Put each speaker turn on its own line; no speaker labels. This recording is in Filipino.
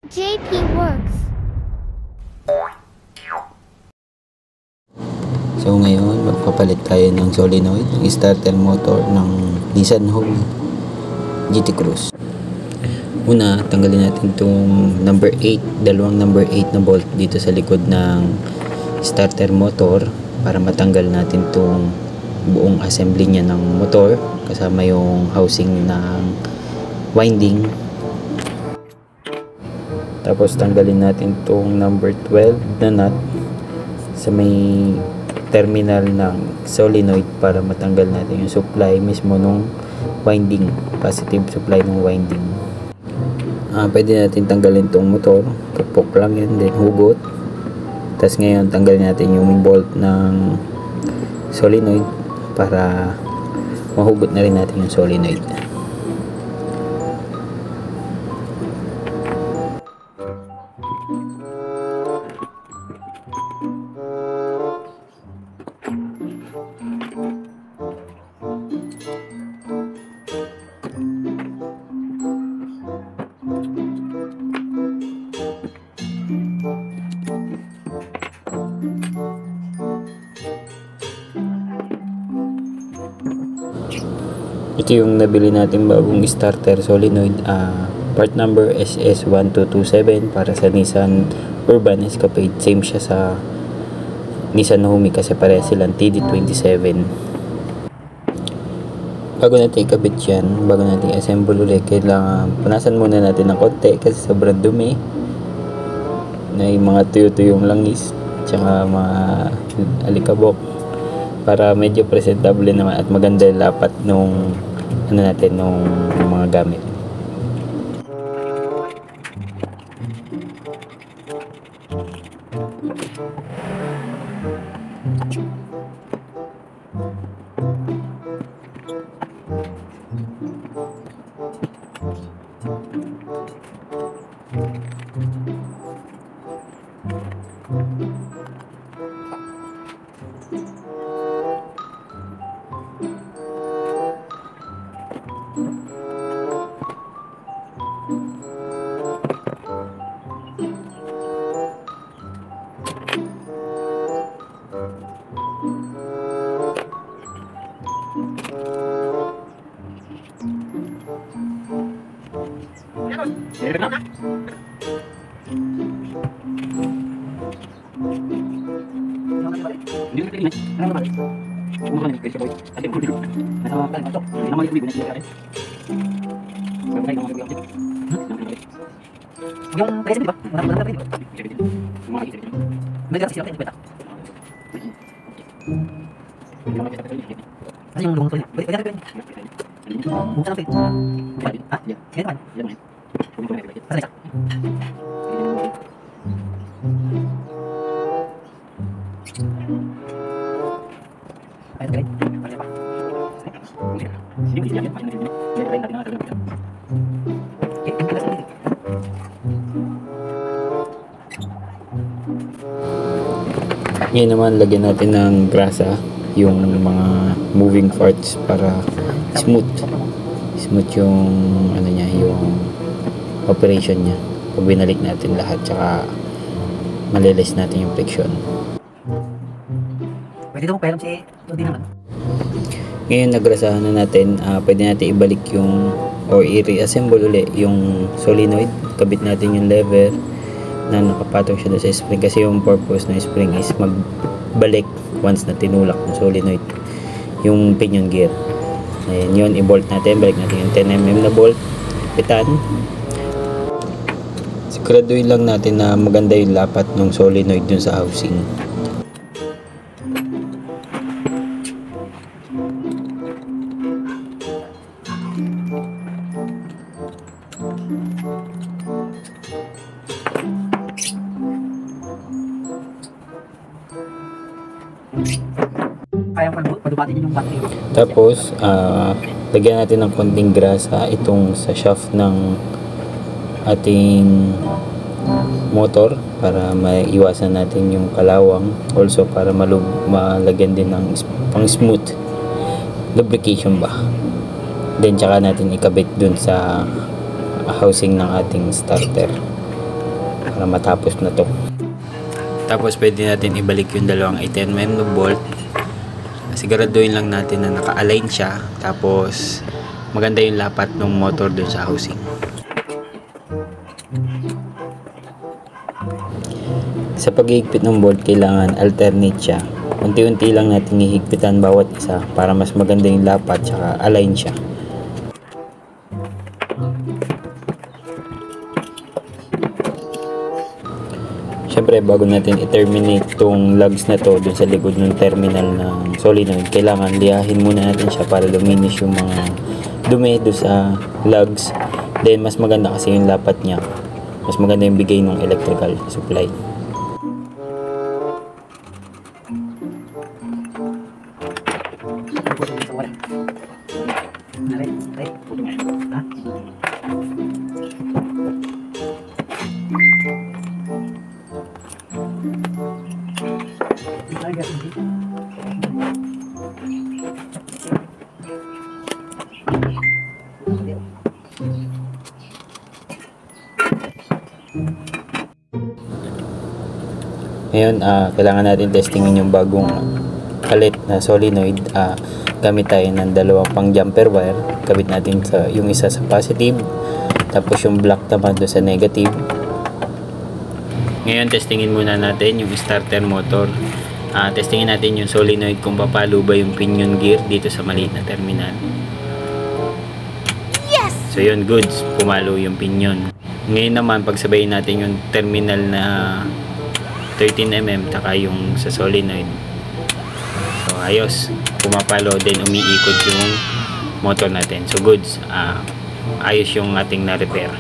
JP Works.
So ngayon, magpapalit tayo ng solenoid, ng starter motor ng Nissan Homi GT Cruise. Una, tanggalin natin itong number 8, dalawang number 8 na bolt dito sa likod ng starter motor para matanggal natin itong buong assembly niya ng motor kasama yung housing ng winding. Tapos tanggalin natin itong number 12 na nut sa may terminal ng solenoid para matanggal natin yung supply mismo nung winding, positive supply ng winding. Pwede natin tanggalin itong motor, tupok lang yun, then hugot. Tapos ngayon tanggalin natin yung bolt ng solenoid para mahugot na rin natin yung solenoid. Ito yung nabili natin bagong starter solenoid, part number SS1227 para sa Nissan Urban Escapade. Same siya sa Nissan Homi kasi pareha silang TD27. Bago natin ikabit yan, bago natin assemble ulit, kailangan punasan muna natin ng konti kasi sobrang dumi na yung mga tuyo-tuyong langis tsaka mga alikabok para medyo presentable naman at maganda yung lapat nung nung mga gamit.
Yung present, di ba? Wala rin, di ba? May gratis sila kayo, kwenta. Kasi yung lumang tuloy. Pwede natin buksan natin. Ah, yan naman. Pasal isa. Ayun, galing. Pasal pa.
Ngayon naman, lagyan natin ng grasa yung mga moving parts para smooth yung ano niya, yung operation niya. Pag binalik natin lahat, tsaka malilis natin yung friction.
Pwede daw magpahiram si Lodi naman.
Ngayon nagrasahan na natin, pwede natin ibalik yung or i-reassemble ulit yung solenoid. Kabit natin yung lever na nakapatong siya sa spring kasi yung purpose ng spring is magbalik once na tinulak ng solenoid yung pinion gear. Ayan, yun, i-bolt natin, balik natin yung 10mm na bolt, pitan. Siguraduhin lang natin na maganda yung lapat ng solenoid dun sa housing.
Kaya padubatin yung battery.
Tapos, lagyan natin ng konting grasa itong sa shaft ng ating motor para maiwasan natin yung kalawang. Also, para malagyan din ng pang smooth lubrication ba. Then, tsaka natin ikabit dun sa housing ng ating starter. para matapos na to. Tapos pwede natin ibalik yung dalawang 8mm na bolt. Siguraduhin lang natin na naka-align siya, tapos maganda yung lapat ng motor dun sa housing. Sa paghihigpit ng bolt, kailangan alternate siya. Unti-unti lang natin hihigpitan bawat isa para mas maganda yung lapat tsaka align siya. Siyempre, bago natin i-terminate tong lugs na to dun sa likod ng terminal ng solenoid, kailangan lihahin muna natin siya para luminis yung mga dumi doon sa lugs. Then mas maganda kasi yung lapat niya, mas maganda yung bigay ng electrical supply. Ngayon, kailangan natin testingin yung bagong kalit na solenoid. Gamit tayo ng dalawang pang jumper wire. Kabit natin yung isa sa positive, tapos yung black naman doon sa negative. Ngayon, testingin muna natin yung starter motor. Testingin natin yung solenoid kung papalo ba yung pinion gear dito sa maliit na terminal. Yes! So yun, goods. Pumalo yung pinion. Ngayon naman, pagsabayin natin yung terminal na 13mm taka yung sa solenoid. So ayos, pumapalo, then umiikot yung motor natin. So goods, ayos yung ating na-repair.